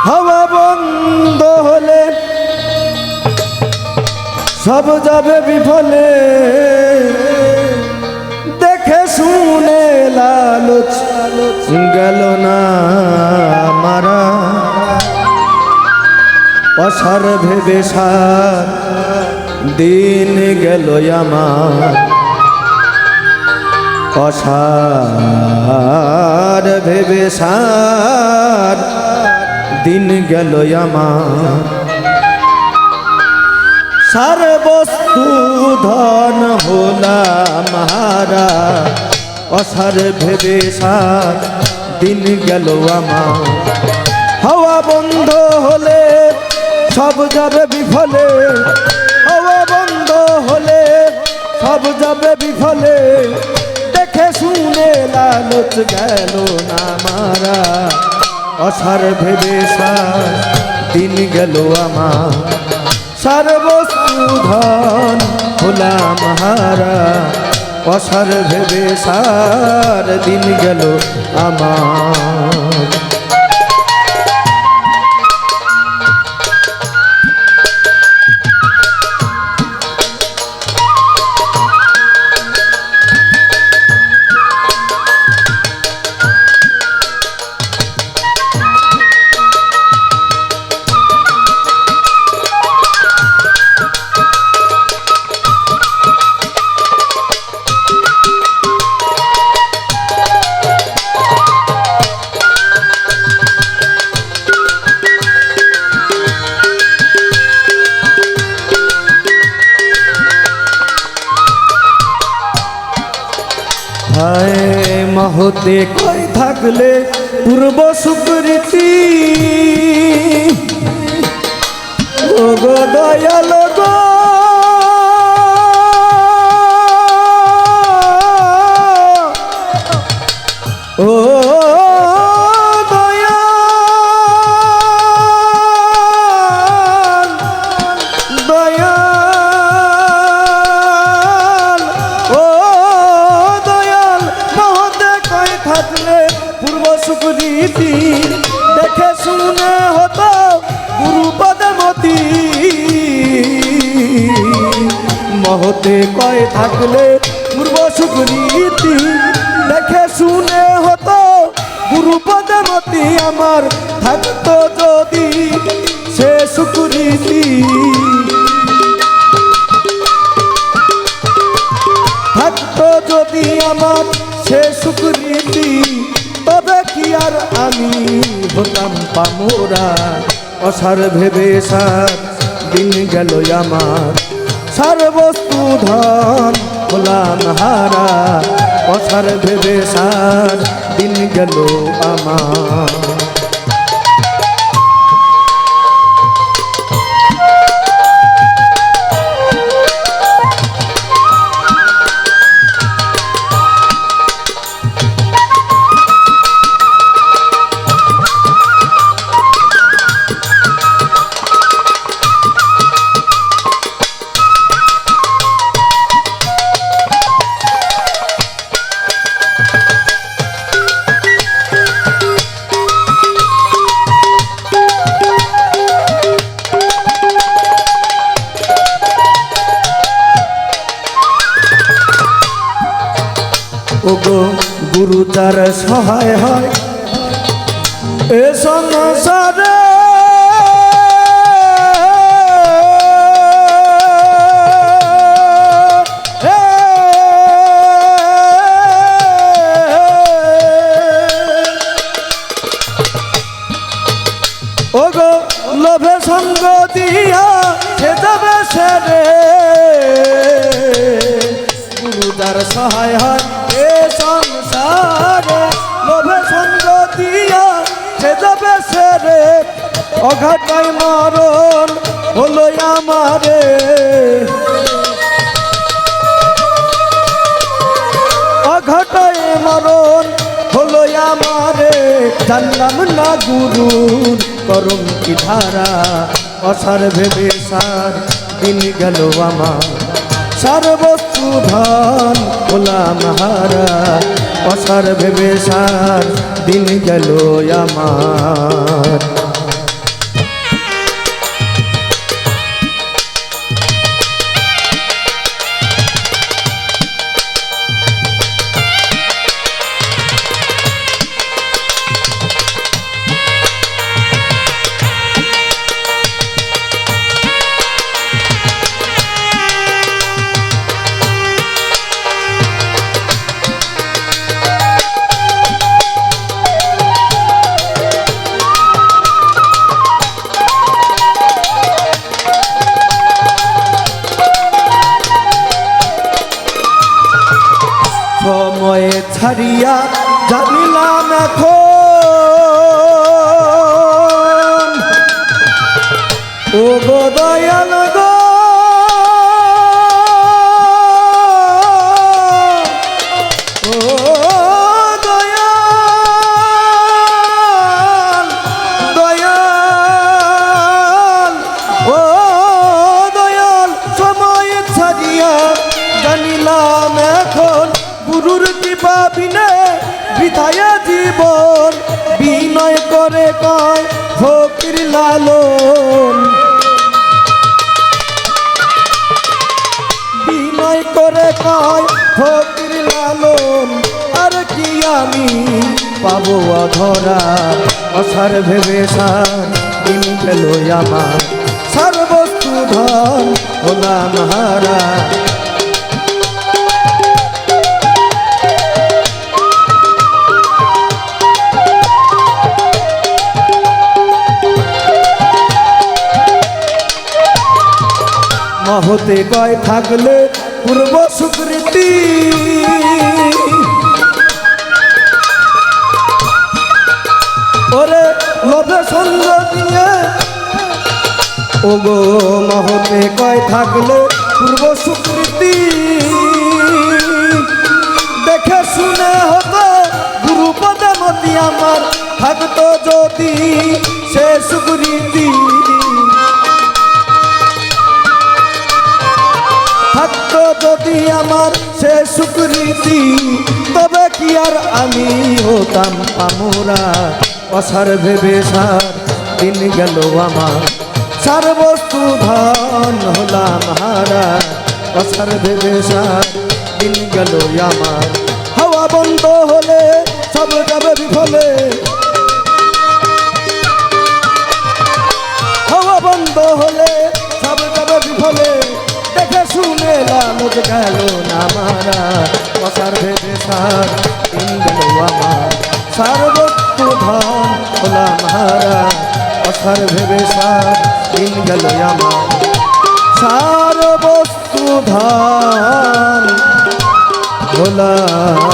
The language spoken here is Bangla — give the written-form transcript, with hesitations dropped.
হাওয়া বন্ধ হলে সব যাবে বিফলে, দেখে শুনে লালচ গেল না মারা, অসার ভেবে সার দিন গেল আমার, অসার ভেবে সার দিন গেল আমার। সার বস্তু ধন হলাম হারা, অসার ভেবে সার দিন গেল আমার। হাওয়া বন্ধ হলে সব যাবে বিফলে, হাওয়া বন্ধ হলে সব যাবে বিফলে, দেখে শুনে লালচ গেল না মারা, অসার ভেবে সার দিন গেল আমার। সার বস্তু ধন হলাম হারা, অসার ভেবে সার দিন গেল আমার। মহতে কই থাকলে পূর্ব সুকৃতি, ও গো দয়াল গো ও দেখে শুনে হতো গুরু পদমতি, মহতে কয় থাকলে পূর্ব সুকৃতি, দেখে শুনে হতো গুরু পদমতি, আমার থাকতো যদি সে সুকৃতি, থাকতো যদি আমার সে সুকৃতি, তবে কি আর আমি হতাম পামোরা, অসার ভেবে সার দিন গেল আমার। সার বস্তু ধন হলাম হারা, অসার ভেবে সার দিন গেল আমার। ওগো গুরু যার সহায় হয় এ সংসারে, ওগো লোভে সঙ্গ দিয়া সে যাবে সেরে, গুরু যার সহায় হয় এ সংসারে, লোভে সঙ্গ দিয়া সে যাবে সেরে, অঘাটায় মরণ হলো আমারে, অঘাটায় মরণ হলো আমারে, জানলাম না গুরুর করম কি ধারা, অসার ভেবে সার দিন গেল আমার। সার বস্তু ধন হলাম হারা, অসার ভেবে সার দিন গেল আমার। ছাড়িয়া জানিলাম এখন ও গো দয়াল গো ও দয়াল দয়াল ও দয়াল সময় ছাড়িয়া জানিলাম এখন গুরুর কৃপা বিনে বৃথায় জীবন বিনয় করে কয় ফকির লালন বিনয় করে কয় ফকির লালন আর কি আমি পাবো অধরা অসার ভেবে সার দিন গেল আমার সর্বস্তু ধন হলাম হারা মহতে কয় থাকলে পূর্ব সুকৃতি ওরে লোভে সঙ্গ দিয়ে ও গো মহতে কয় থাকলে পূর্ব সুকৃতি দেখে শুনে হতো গুরুপদে মতি আমার থাকতো যদি সে সুকৃতি থাকতো যদি আমার সে সুকৃতি তবে কি আর আমি হতাম আমরা অসার ভেবে সার দিন গেল আমার সার বস্তু ধন হলাম হারা অসার ভেবে সার দিন গেল আমার হাওয়া বন্ধ হলে সব যাবে বিফলে হাওয়া বন্ধ হলে সব যাবে বিফলে দেখে শুনে লালচ গেল না মারা অসার ভেবে সার দিন গেল আমার সার্বত্র ধন হলাম হারা অসার ভেবে সার দিন গেল আমার সার্বস্তু ধন হলাম